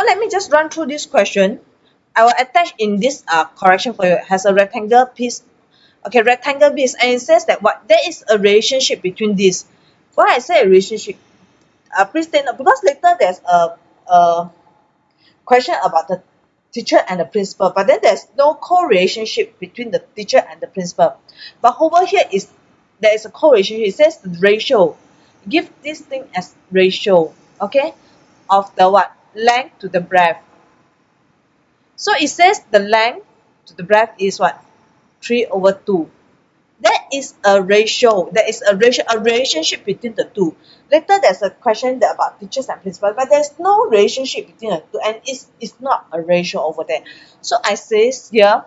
let me just run through this question. I will attach in this correction for you. It has a rectangle piece. Okay, rectangle piece, and it says that what there is a relationship between this. Why I say a relationship? Please take note, because later there's a question about the teacher and the principal, but then there's no co-relationship between the teacher and the principal. But over here is there is a co-relationship. It says the ratio. Give this thing as ratio, okay, of the what length to the breadth. So it says the length to the breadth is what 3/2. That is a ratio. There is a ratio, a relationship between the two. Later there's a question about teachers and principals, but there's no relationship between the two, and it's not a ratio over there. So I say here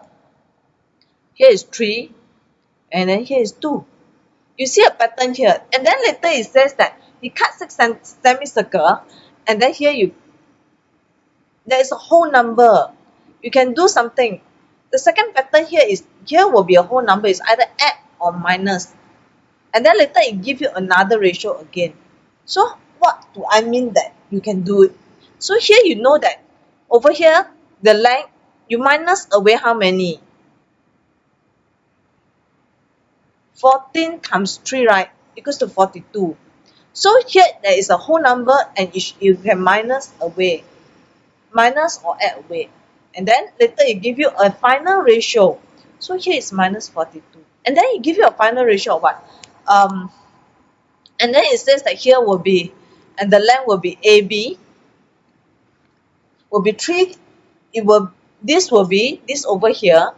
is 3, and then here is 2. You see a pattern here, and then later it says that he cut 6 semicircle, and then here there is a whole number. You can do something. The second pattern here will be a whole number. It's either add or minus. And then later it give you another ratio again. So what do I mean that you can do it? So here you know that over here the length you minus away how many? 14 times 3, right, equals to 42. So here there is a whole number, and you can minus away, minus or add away, and then later it give you a final ratio. So here is minus 42, and then it give you a final ratio of what? And then it says that here will be, and the length will be AB, will be 3. This will be this over here.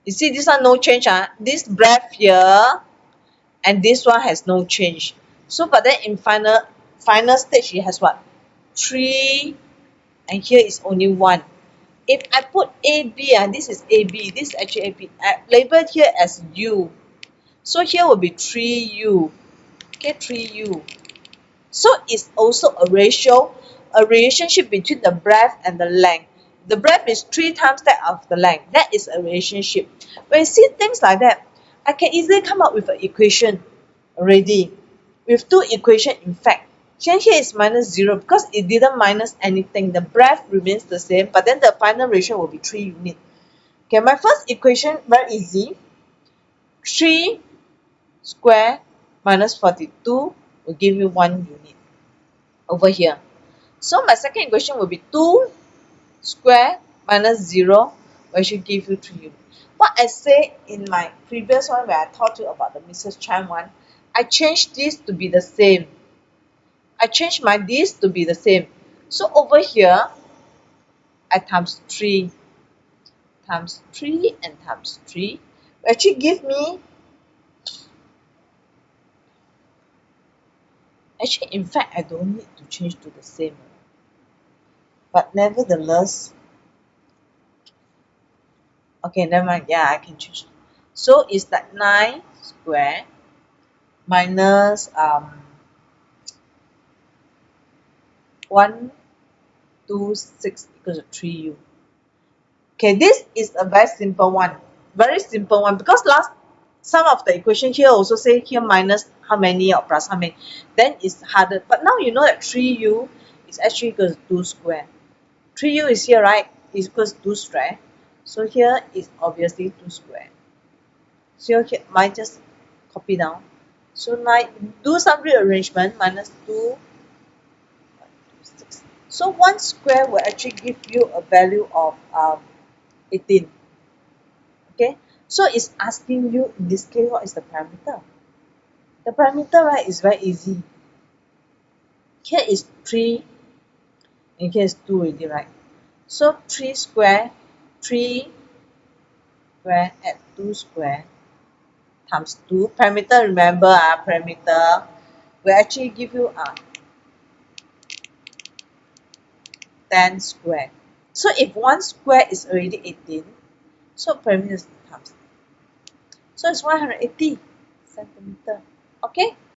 You see this one no change. This breadth here and this one has no change. So but then in final stage it has what? 3, and here is only 1. If I put AB, this is AB, this is actually AB, I labeled here as U. So here will be 3U. Okay, 3U. So it's also a ratio, a relationship between the breadth and the length. The breadth is 3 times that of the length. That is a relationship. When you see things like that, I can easily come up with an equation already. With 2 equations, in fact. Here is minus 0 because it didn't minus anything. The breadth remains the same, but then the final ratio will be 3 units. Okay, my first equation, very easy. 3 square minus 42 will give you 1 unit over here. So my second equation will be 2 square minus 0 will actually give you 3 units. What I say in my previous one where I taught you about the Mrs. Chan one, I changed this to be the same. I changed my this to be the same. So over here, I times 3 and times 3 will actually give me, actually in fact I don't need to change to the same, but nevertheless, okay, never mind, yeah, I can change. So it's like 9 square minus 1, 2, 6 equals to 3U. Okay, this is a very simple one. Very simple one, because some of the equation here also say here minus how many or plus how many. Then it's harder. But now you know that 3U is actually equals to 2 square. 3U is here, right? Is equals to 2 square. So here is obviously 2 square. So here, I just copy down. So now do some rearrangement, minus 2, 6. So 1 square will actually give you a value of 18. Okay, so it's asking you in this case what is the parameter. The parameter, right, is very easy. Here is 3 and here is 2 already, right? So 3 square add 2 square times 2. Parameter, remember, parameter will actually give you 10 square. So if 1 square is already 18, so parameter is times. So it's 180 centimeter. Okay,